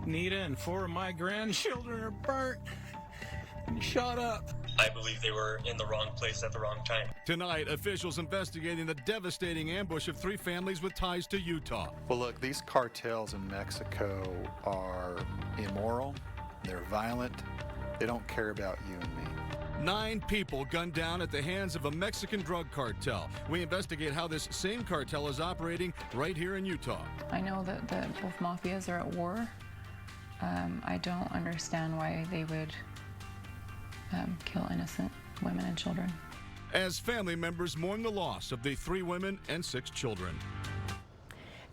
Nita and 4 of my grandchildren are burnt and shot up. I believe they were in the wrong place at the wrong time. Tonight, officials investigating the devastating ambush of 3 families with ties to Utah. Well, look, these cartels in Mexico are immoral, they're violent, they don't care about you and me. 9 people gunned down at the hands of a Mexican drug cartel. We investigate how this same cartel is operating right here in Utah. I know that both mafias are at war. I don't understand why they would kill innocent women and children. As family members mourn the loss of the 3 women and 6 children.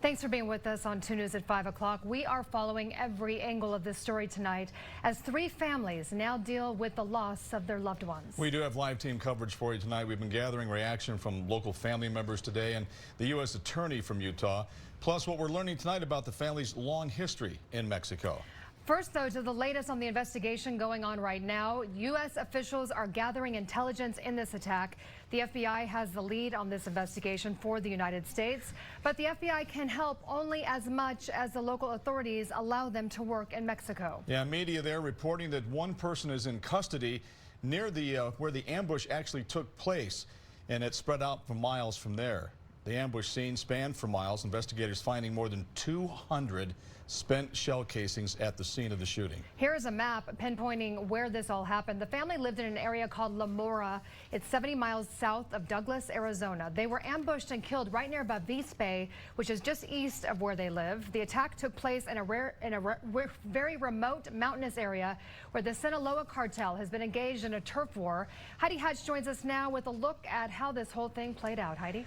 Thanks for being with us on 2 News at 5 o'clock. We are following every angle of this story tonight as 3 families now deal with the loss of their loved ones. We do have live team coverage for you tonight. We've been gathering reaction from local family members today and the U.S. Attorney from Utah, plus what we're learning tonight about the family's long history in Mexico. First, though, to the latest on the investigation going on right now. U.S. officials are gathering intelligence in this attack. The FBI has the lead on this investigation for the United States, but the FBI can help only as much as the local authorities allow them to work in Mexico. Yeah, media there reporting that one person is in custody near the where the ambush actually took place, and it spread out for miles from there. The ambush scene spanned for miles, investigators finding more than 200 spent shell casings at the scene of the shooting. Here's a map pinpointing where this all happened. The family lived in an area called La Mora. It's 70 miles south of Douglas, Arizona. They were ambushed and killed right near Bavispe, which is just east of where they live. The attack took place in a very remote mountainous area where the Sinaloa cartel has been engaged in a turf war. Heidi Hatch joins us now with a look at how this whole thing played out. Heidi?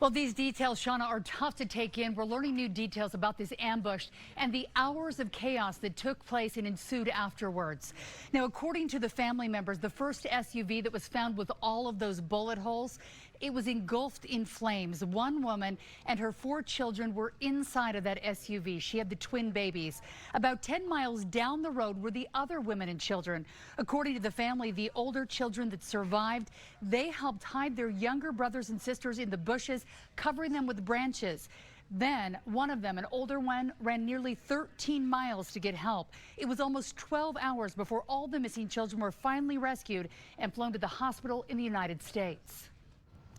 Well, these details, Shauna, are tough to take in. We're learning new details about this ambush and the hours of chaos that took place and ensued afterwards. Now, according to the family members, the first SUV that was found with all of those bullet holes, it was engulfed in flames. One woman and her 4 children were inside of that SUV. She had the twin babies. About 10 miles down the road were the other women and children. According to the family, the older children that survived, they helped hide their younger brothers and sisters in the bushes, covering them with branches. Then one of them, an older one, ran nearly 13 miles to get help. It was almost 12 hours before all the missing children were finally rescued and flown to the hospital in the United States.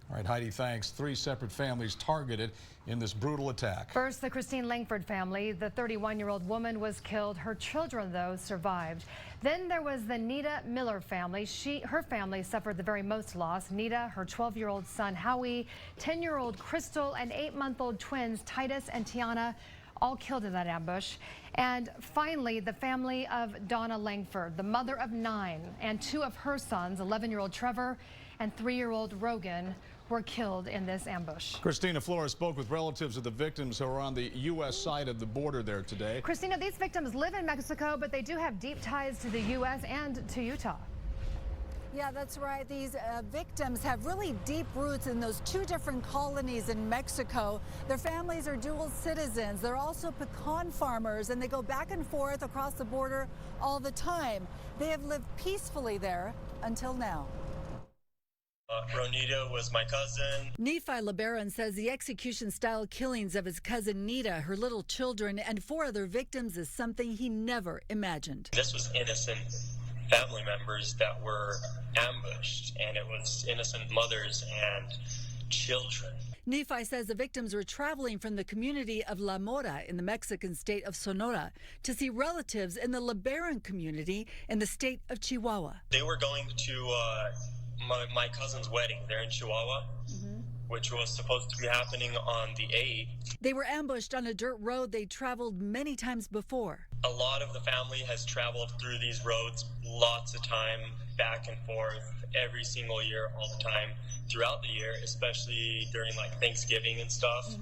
All right, Heidi, thanks. 3 separate families targeted in this brutal attack. First, the Christine Langford family. The 31-year-old woman was killed. Her children, though, survived. Then there was the Nita Miller family. Her family suffered the very most loss. Nita, her 12-year-old son, Howie, 10-year-old Crystal, and 8-month-old twins, Titus and Tiana, all killed in that ambush. And finally, the family of Donna Langford, the mother of 9, and 2 of her sons, 11-year-old Trevor and 3-year-old Rogan, were killed in this ambush. Christina Flores spoke with relatives of the victims who are on the U.S. side of the border there today. Christina, these victims live in Mexico, but they do have deep ties to the U.S. and to Utah. Yeah, that's right. These victims have really deep roots in those 2 different colonies in Mexico. Their families are dual citizens. They're also pecan farmers, and they go back and forth across the border all the time. They have lived peacefully there until now. Ronita was my cousin. Nephi LeBaron says the execution-style killings of his cousin Nita, her little children, and 4 other victims is something he never imagined. This was innocent family members that were ambushed, and it was innocent mothers and children. Nephi says the victims were traveling from the community of La Mora in the Mexican state of Sonora to see relatives in the LeBaron community in the state of Chihuahua. They were going to my cousin's wedding there in Chihuahua, which was supposed to be happening on the 8th. They were ambushed on a dirt road they traveled many times before. A lot of the family has traveled through these roads lots of time, back and forth, every single year, all the time, throughout the year, especially during like Thanksgiving and stuff.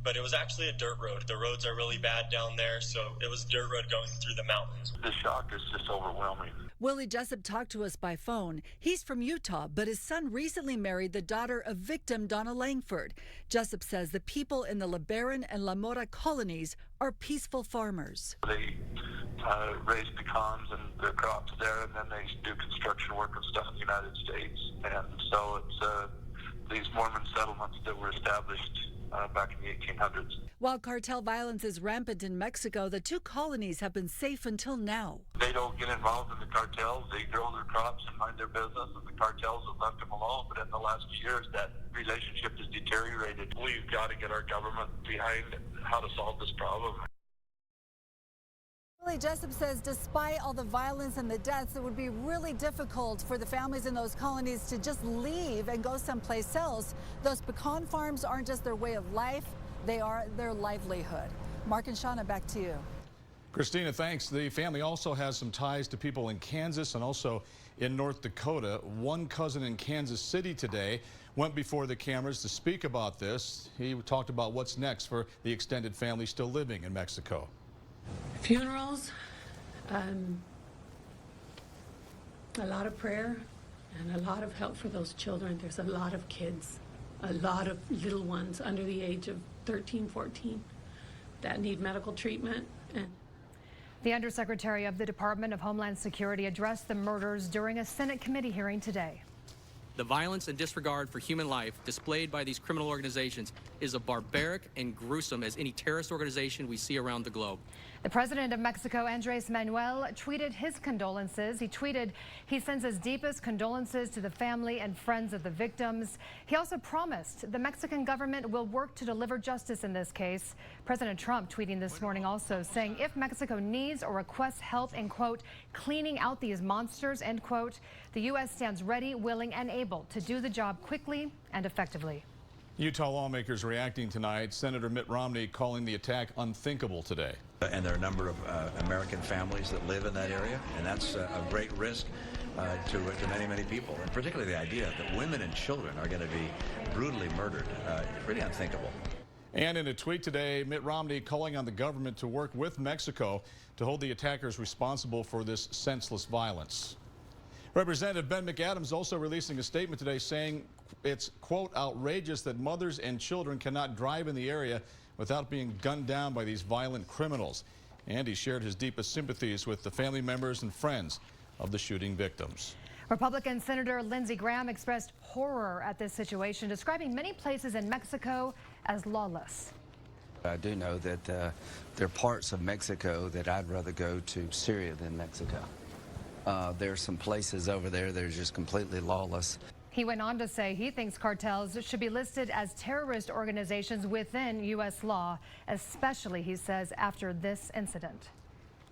But it was actually a dirt road. The roads are really bad down there, so it was a dirt road going through the mountains. The shock is just overwhelming. Willie Jessup talked to us by phone. He's from Utah, but his son recently married the daughter of victim Donna Langford. Jessup says the people in the LeBaron and La Mora colonies are peaceful farmers. They raise pecans and their crops there, and then they do construction work and stuff in the United States. And so it's these Mormon settlements that were established back in the 1800s. While cartel violence is rampant in Mexico, the two colonies have been safe until now. They don't get involved in the cartels. They grow their crops and mind their business, and the cartels have left them alone. But in the last few years, that relationship has deteriorated. We've got to get our government behind how to solve this problem. Billy Jessup says despite all the violence and the deaths, it would be really difficult for the families in those colonies to just leave and go someplace else. Those pecan farms aren't just their way of life, they are their livelihood. Mark and Shauna, back to you. Christina, thanks. The family also has some ties to people in Kansas and also in North Dakota. One cousin in Kansas City today went before the cameras to speak about this. He talked about what's next for the extended family still living in Mexico. Funerals, a lot of prayer, and a lot of help for those children. There's a lot of kids, a lot of little ones under the age of 13, 14 that need medical treatment. And the Undersecretary of the Department of Homeland Security addressed the murders during a Senate committee hearing today. The violence and disregard for human life displayed by these criminal organizations is as barbaric and gruesome as any terrorist organization we see around the globe. The president of Mexico, Andrés Manuel, tweeted his condolences. He tweeted he sends his deepest condolences to the family and friends of the victims. He also promised the Mexican government will work to deliver justice in this case. President Trump tweeting this morning also saying if Mexico needs or requests help in, quote, cleaning out these monsters, end quote, the U.S. stands ready, willing, and able to do the job quickly and effectively. Utah lawmakers reacting tonight. Senator Mitt Romney calling the attack unthinkable today. And there are a number of American families that live in that area, and that's a great risk to many, many people, and particularly the idea that women and children are going to be brutally murdered. Really unthinkable. And in a tweet today, Mitt Romney calling on the government to work with Mexico to hold the attackers responsible for this senseless violence. Representative Ben McAdams also releasing a statement today saying it's, quote, outrageous that mothers and children cannot drive in the area without being gunned down by these violent criminals. And he shared his deepest sympathies with the family members and friends of the shooting victims. Republican Senator Lindsey Graham expressed horror at this situation, describing many places in Mexico as lawless. I do know that there are parts of Mexico that I'd rather go to Syria than Mexico. There are some places over there that are just completely lawless. He went on to say he thinks cartels should be listed as terrorist organizations within U.S. law, especially, he says, after this incident.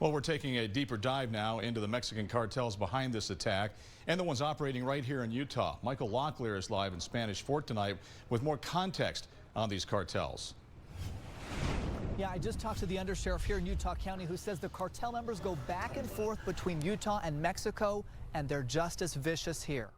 Well, we're taking a deeper dive now into the Mexican cartels behind this attack and the ones operating right here in Utah. Michael Locklear is live in Spanish Fort tonight with more context on these cartels. Yeah, I just talked to the undersheriff here in Utah County who says the cartel members go back and forth between Utah and Mexico, and they're just as vicious here.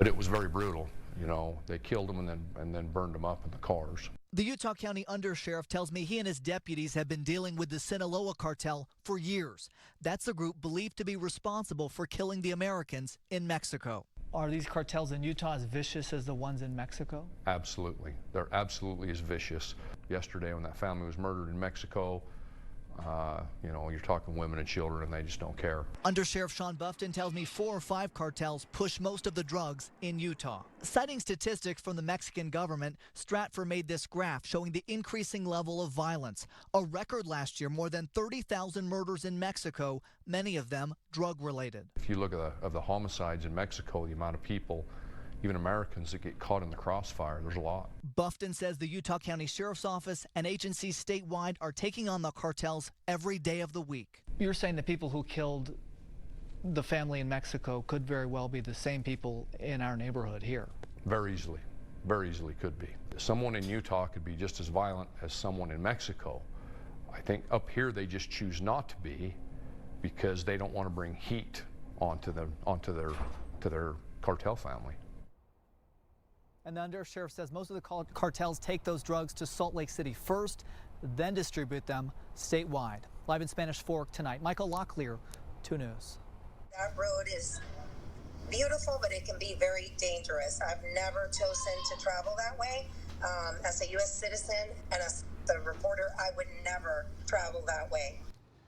But it was very brutal. You know, they killed them and then burned them up in the cars. The Utah County undersheriff tells me he and his deputies have been dealing with the Sinaloa cartel for years. That's the group believed to be responsible for killing the Americans in Mexico. Are these cartels in Utah as vicious as the ones in Mexico? Absolutely. They're absolutely as vicious. Yesterday when that family was murdered in Mexico, you know, you're talking women and children and they just don't care. Undersheriff Sean Buffton tells me 4 or 5 cartels push most of the drugs in Utah. Citing statistics from the Mexican government, Stratfor made this graph showing the increasing level of violence. A record last year, more than 30,000 murders in Mexico, many of them drug-related. If you look at the homicides in Mexico, the amount of people, even Americans, that get caught in the crossfire, there's a lot. Buffton says the Utah County Sheriff's Office and agencies statewide are taking on the cartels every day of the week. You're saying the people who killed the family in Mexico could very well be the same people in our neighborhood here? Very easily could be. Someone in Utah could be just as violent as someone in Mexico. I think up here they just choose not to be because they don't want to bring heat onto their cartel family. And the undersheriff says most of the cartels take those drugs to Salt Lake City first, then distribute them statewide. Live in Spanish Fork tonight, Michael Locklear, 2 News. That road is beautiful, but it can be very dangerous. I've never chosen to travel that way. As a U.S. citizen and as a reporter, I would never travel that way.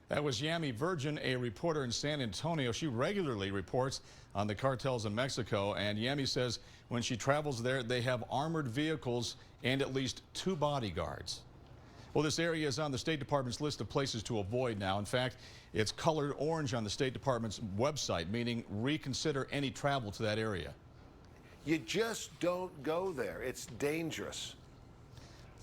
That was Yami Virgin, a reporter in San Antonio. She regularly reports on the cartels in Mexico, and Yami says when she travels there, they have armored vehicles and at least 2 bodyguards. Well, this area is on the State Department's list of places to avoid now. In fact, it's colored orange on the State Department's website, meaning reconsider any travel to that area. You just don't go there. It's dangerous.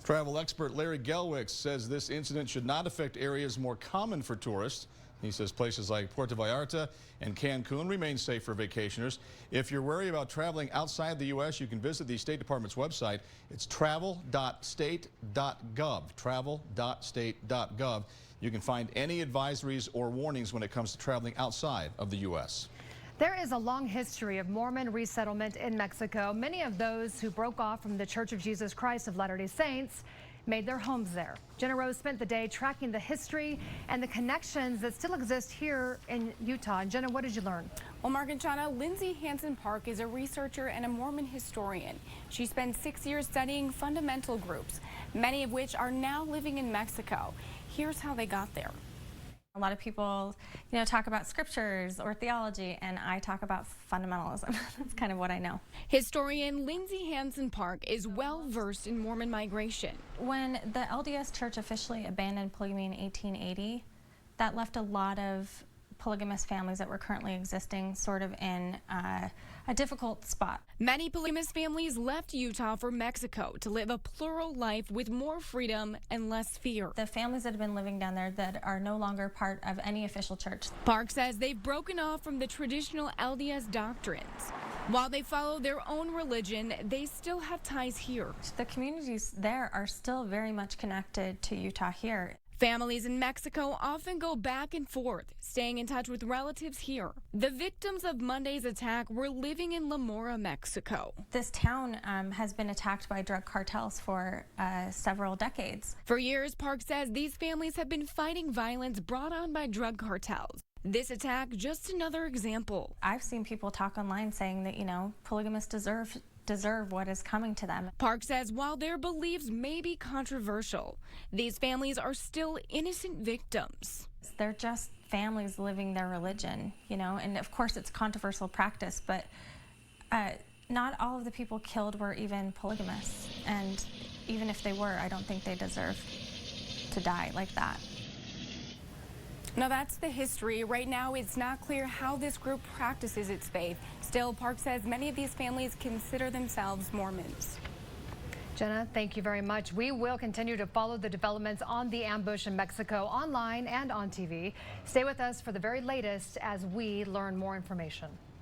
Travel expert Larry Gelwicks says this incident should not affect areas more common for tourists. He says places like Puerto Vallarta and Cancun remain safe for vacationers. If you're worried about traveling outside the U.S., you can visit the State Department's website. It's travel.state.gov, travel.state.gov. You can find any advisories or warnings when it comes to traveling outside of the U.S. There is a long history of Mormon resettlement in Mexico. Many of those who broke off from the Church of Jesus Christ of Latter-day Saints made their homes there. Jenna Rose spent the day tracking the history and the connections that still exist here in Utah. And Jenna, what did you learn? Well, Mark and Shauna, Lindsay Hansen Park is a researcher and a Mormon historian. She spent 6 years studying fundamental groups, many of which are now living in Mexico. Here's how they got there. A lot of people, talk about scriptures or theology, and I talk about fundamentalism. That's kind of what I know. Historian Lindsay Hansen Park is well versed in Mormon migration. When the LDS Church officially abandoned polygamy in 1880, that left a lot of polygamous families that were currently existing sort of in a difficult spot. Many polygamous families left Utah for Mexico to live a plural life with more freedom and less fear. The families that have been living down there that are no longer part of any official church. Park says they've broken off from the traditional LDS doctrines. While they follow their own religion, they still have ties here. The communities there are still very much connected to Utah here. Families in Mexico often go back and forth, staying in touch with relatives here. The victims of Monday's attack were living in La Mora, Mexico. This town has been attacked by drug cartels for several decades. For years, Park says these families have been fighting violence brought on by drug cartels. This attack, just another example. I've seen people talk online saying that, polygamists deserve what is coming to them. Park says while their beliefs may be controversial, these families are still innocent victims. They're just families living their religion, and of course it's controversial practice, but not all of the people killed were even polygamous. And even if they were, I don't think they deserve to die like that. Now that's the history. Right now, it's not clear how this group practices its faith. Still, Park says many of these families consider themselves Mormons. Jenna, thank you very much. We will continue to follow the developments on the ambush in Mexico online and on TV. Stay with us for the very latest as we learn more information.